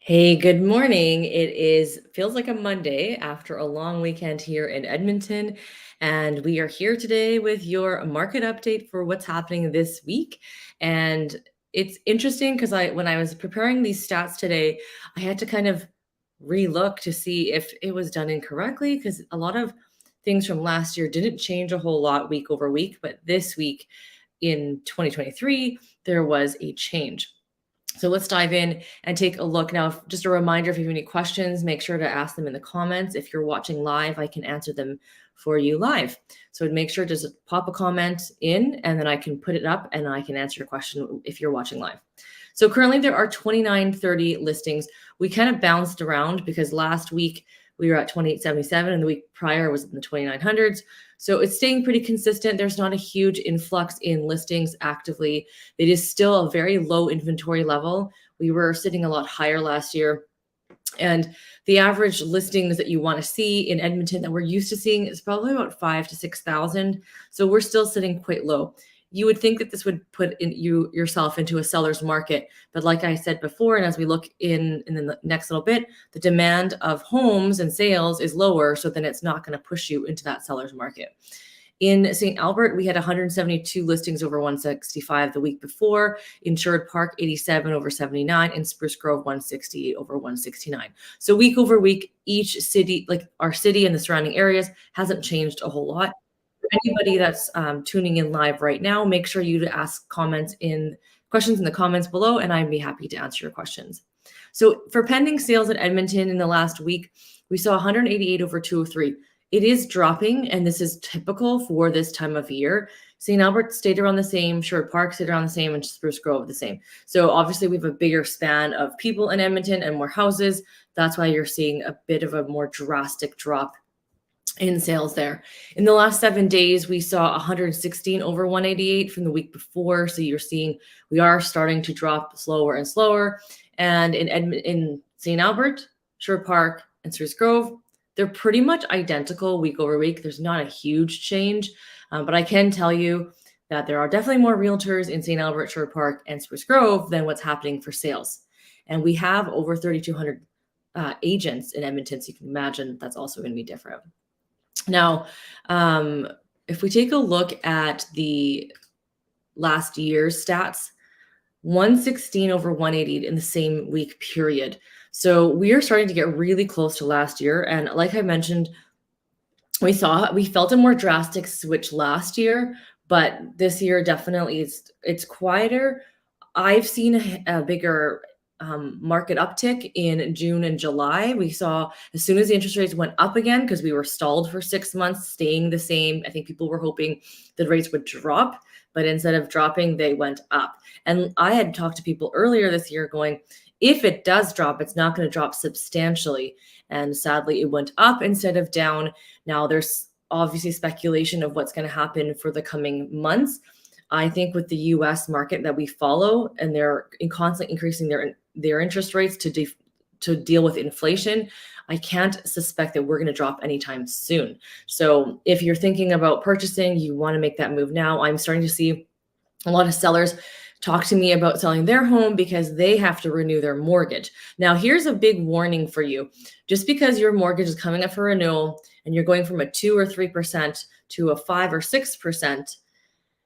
Hey, good morning. It is feels like a Monday after a long weekend here in Edmonton, and we are here today with your market update for what's happening this week. And it's interesting because when I was preparing these stats today, I had to kind of relook to see if it was done incorrectly because a lot of things from last year didn't change a whole lot week over week, but this week in 2023 there was a change. So let's dive in and take a look. Now, just a reminder, if you have any questions, make sure to ask them in the comments. If you're watching live, I can answer them for you live. So make sure to just pop a comment in and then I can put it up and I can answer your question if you're watching live. So currently there are 2930 listings. We kind of bounced around because last week we were at 2877 and the week prior was in the 2900s. So it's staying pretty consistent. There's not a huge influx in listings actively. It is still a very low inventory level. We were sitting a lot higher last year. And the average listings that you want to see in Edmonton that we're used to seeing is probably about 5 to 6,000. So we're still sitting quite low. You would think that this would put yourself into a seller's market, but like I said before, and as we look in the next little bit, the demand of homes and sales is lower, so then it's not going to push you into that seller's market. In St. Albert, we had 172 listings over 165 the week before. In Sherwood Park, 87 over 79. In Spruce Grove, 168 over 169. So week over week, each city, like our city and the surrounding areas, hasn't changed a whole lot. Anybody that's tuning in live right now, make sure you to ask questions in the comments below, and I'd be happy to answer your questions. So for pending sales at Edmonton in the last week, we saw 188 over 203. It is dropping, and this is typical for this time of year. St. Albert stayed around the same, Sherwood Park stayed around the same, and Spruce Grove the same. So obviously we have a bigger span of people in Edmonton and more houses. That's why you're seeing a bit of a more drastic drop in sales there. In the last 7 days, we saw 116 over 188 from the week before. So you're seeing we are starting to drop slower and slower. And in St. Albert, Sherwood Park, and Spruce Grove, they're pretty much identical week over week. There's not a huge change, but I can tell you that there are definitely more realtors in St. Albert, Sherwood Park, and Spruce Grove than what's happening for sales. And we have over 3,200 agents in Edmonton, so you can imagine that's also going to be different. Now, if we take a look at the last year's stats, 116 over 180 in the same week period. So we are starting to get really close to last year. And like I mentioned, we felt a more drastic switch last year, but this year definitely it's quieter. I've seen a bigger market uptick in June and July. We saw as soon as the interest rates went up again, because we were stalled for 6 months, staying the same. I think people were hoping the rates would drop, but instead of dropping, they went up. And I had talked to people earlier this year going, if it does drop, it's not going to drop substantially. And sadly, it went up instead of down. Now there's obviously speculation of what's going to happen for the coming months. I think with the U.S. market that we follow, and they're constantly increasing their interest rates to deal with inflation, I can't suspect that we're going to drop anytime soon. So if you're thinking about purchasing, you want to make that move now. I'm starting to see a lot of sellers talk to me about selling their home because they have to renew their mortgage. Now, here's a big warning for you. Just because your mortgage is coming up for renewal and you're going from a 2 or 3% to a 5 or 6%,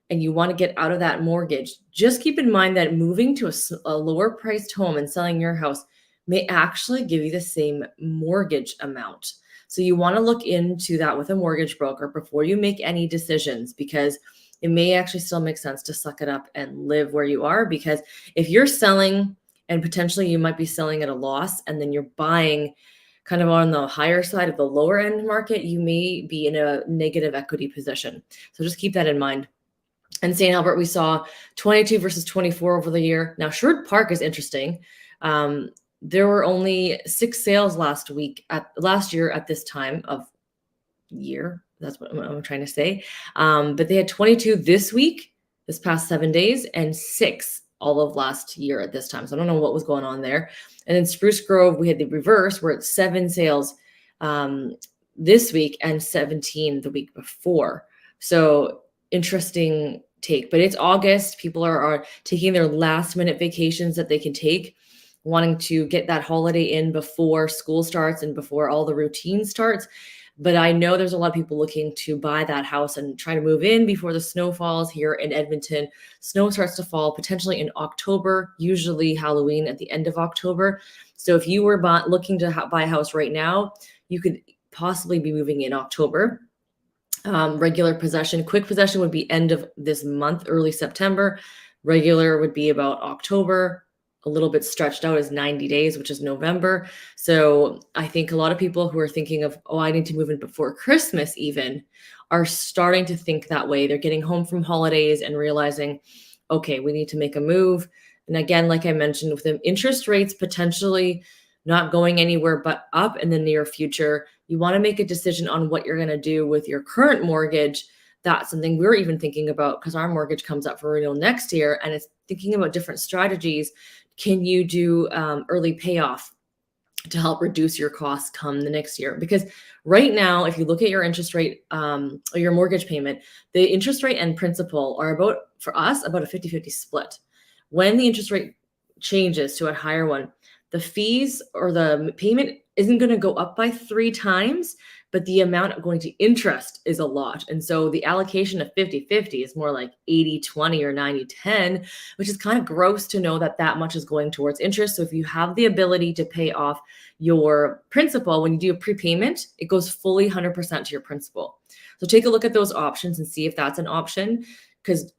and you want to get out of that mortgage, just keep in mind that moving to a lower priced home and selling your house may actually give you the same mortgage amount. So you want to look into that with a mortgage broker before you make any decisions, because it may actually still make sense to suck it up and live where you are. Because if you're selling and potentially you might be selling at a loss and then you're buying kind of on the higher side of the lower end market, you may be in a negative equity position. So just keep that in mind. In St. Albert, we saw 22 versus 24 over the year. Now, Sherwood Park is interesting. There were only 6 sales last year at this time of year. That's what I'm trying to say. But they had 22 this past 7 days, and 6 all of last year at this time. So I don't know what was going on there. And in Spruce Grove, we had the reverse. We're at 7 sales this week and 17 the week before. So interesting take, but it's August. People are taking their last minute vacations that they can take. wanting to get that holiday in before school starts and before all the routine starts. But I know there's a lot of people looking to buy that house and try to move in before the snow falls here in Edmonton. Snow starts to fall potentially in October, usually Halloween at the end of October. So if you were looking to buy a house right now, you could possibly be moving in October. Regular possession, quick possession would be end of this month, early September. Regular would be about October. A little bit stretched out is 90 days, which is November. So I think a lot of people who are thinking of, oh, I need to move in before Christmas even, are starting to think that way. They're getting home from holidays and realizing, okay, we need to make a move. And again, like I mentioned, with the interest rates potentially not going anywhere but up in the near future, you want to make a decision on what you're going to do with your current mortgage. That's something we're even thinking about because our mortgage comes up for renewal next year, and it's thinking about different strategies. Can you do early payoff to help reduce your costs come the next year? Because right now, if you look at your interest rate or your mortgage payment, the interest rate and principal are about, for us, about a 50-50 split. When the interest rate changes to a higher one, the fees or the payment isn't going to go up by 3 times, but the amount going to interest is a lot. And so the allocation of 50-50 is more like 80-20 or 90-10, which is kind of gross to know that that much is going towards interest. So if you have the ability to pay off your principal, when you do a prepayment, it goes fully 100% to your principal. So take a look at those options and see if that's an option, because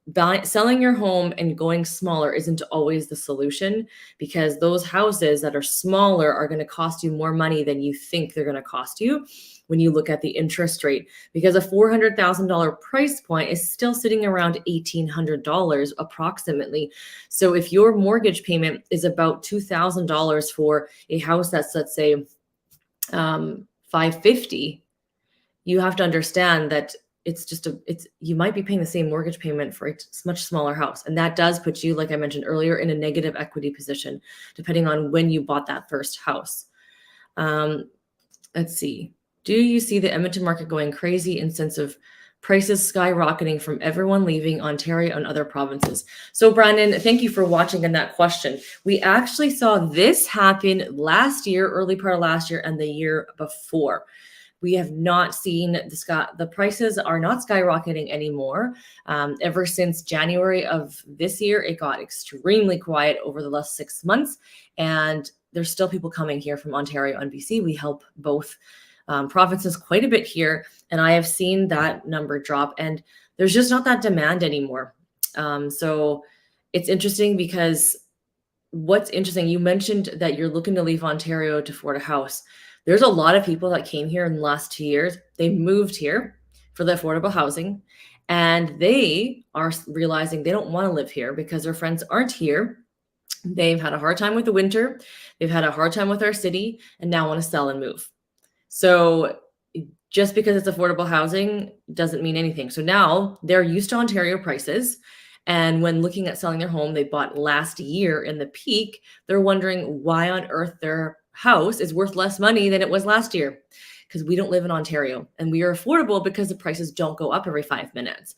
selling your home and going smaller isn't always the solution, because those houses that are smaller are going to cost you more money than you think they're going to cost you when you look at the interest rate, because a $400,000 price point is still sitting around $1,800 approximately. So if your mortgage payment is about $2,000 for a house that's, let's say, 550, you have to understand that you might be paying the same mortgage payment for a much smaller house. And that does put you, like I mentioned earlier, in a negative equity position, depending on when you bought that first house. Let's see. Do you see the Edmonton market going crazy in sense of prices skyrocketing from everyone leaving Ontario and other provinces? So Brandon, thank you for watching and that question. We actually saw this happen last year, early part of last year and the year before. We have not seen the prices are not skyrocketing anymore. Ever since January of this year, it got extremely quiet over the last 6 months. And there's still people coming here from Ontario and BC. We help both provinces quite a bit here. And I have seen that number drop, and there's just not that demand anymore. So it's interesting because what's interesting, you mentioned that you're looking to leave Ontario to afford a house. There's a lot of people that came here in the last 2 years. They moved here for the affordable housing, and they are realizing they don't want to live here because their friends aren't here. They've had a hard time with the winter. They've had a hard time with our city, and now want to sell and move. So just because it's affordable housing doesn't mean anything. So now they're used to Ontario prices. And when looking at selling their home they bought last year in the peak, they're wondering why on earth their house is worth less money than it was last year, because we don't live in Ontario and we are affordable because the prices don't go up every 5 minutes.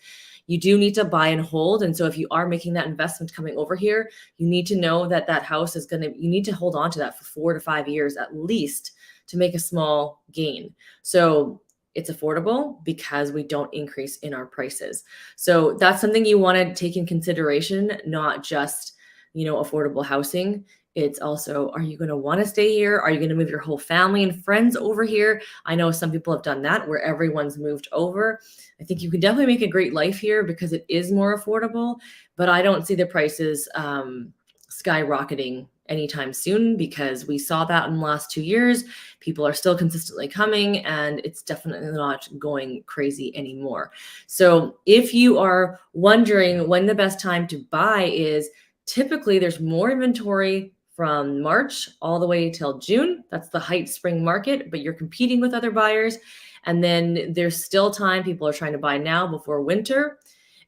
You do need to buy and hold. And so if you are making that investment coming over here, you need to know that that house is you need to hold on to that for 4 to 5 years at least to make a small gain. So it's affordable because we don't increase in our prices. So that's something you want to take in consideration, not just, affordable housing. It's also, are you going to want to stay here? Are you going to move your whole family and friends over here? I know some people have done that where everyone's moved over. I think you can definitely make a great life here because it is more affordable, but I don't see the prices skyrocketing anytime soon, because we saw that in the last 2 years. People are still consistently coming, and it's definitely not going crazy anymore. So if you are wondering when the best time to buy is, typically there's more inventory from March all the way till June. That's the height spring market, but you're competing with other buyers. And then there's still time. People are trying to buy now before winter.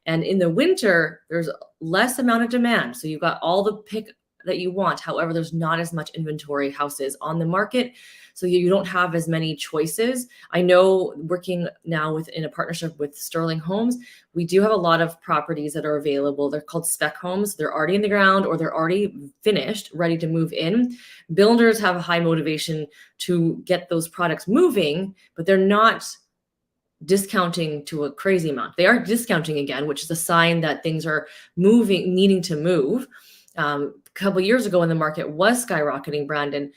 And in the winter, there's less amount of demand. So you've got all the that you want. However, there's not as much inventory houses on the market. So you don't have as many choices. I know working now within a partnership with Sterling Homes, we do have a lot of properties that are available. They're called spec homes. They're already in the ground or they're already finished, ready to move in. Builders have a high motivation to get those products moving, but they're not discounting to a crazy amount. They are discounting again, which is a sign that things are moving, needing to move. A couple years ago when the market was skyrocketing, Brandon,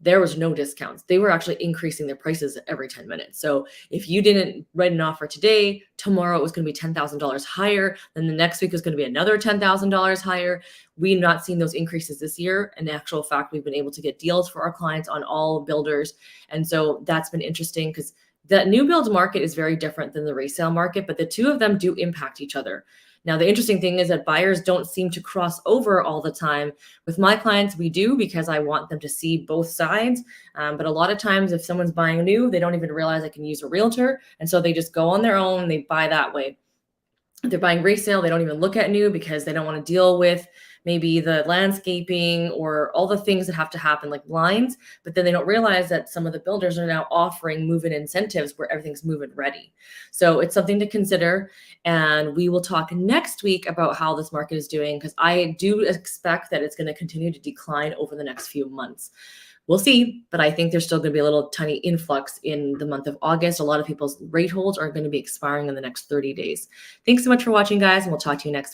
there was no discounts. They were actually increasing their prices every 10 minutes. So if you didn't write an offer today, tomorrow it was going to be $10,000 higher. Then the next week was going to be another $10,000 higher. We've not seen those increases this year. In actual fact, we've been able to get deals for our clients on all builders. And so that's been interesting because the new build market is very different than the resale market, but the two of them do impact each other. Now, the interesting thing is that buyers don't seem to cross over all the time. With my clients, we do because I want them to see both sides. But a lot of times if someone's buying new, they don't even realize I can use a realtor. And so they just go on their own, they buy that way. If they're buying resale, they don't even look at new because they don't want to deal with maybe the landscaping or all the things that have to happen like blinds, but then they don't realize that some of the builders are now offering move-in incentives where everything's move-in ready. So it's something to consider. And we will talk next week about how this market is doing because I do expect that it's going to continue to decline over the next few months. We'll see, but I think there's still going to be a little tiny influx in the month of August. A lot of people's rate holds are going to be expiring in the next 30 days. Thanks so much for watching, guys, and we'll talk to you next week.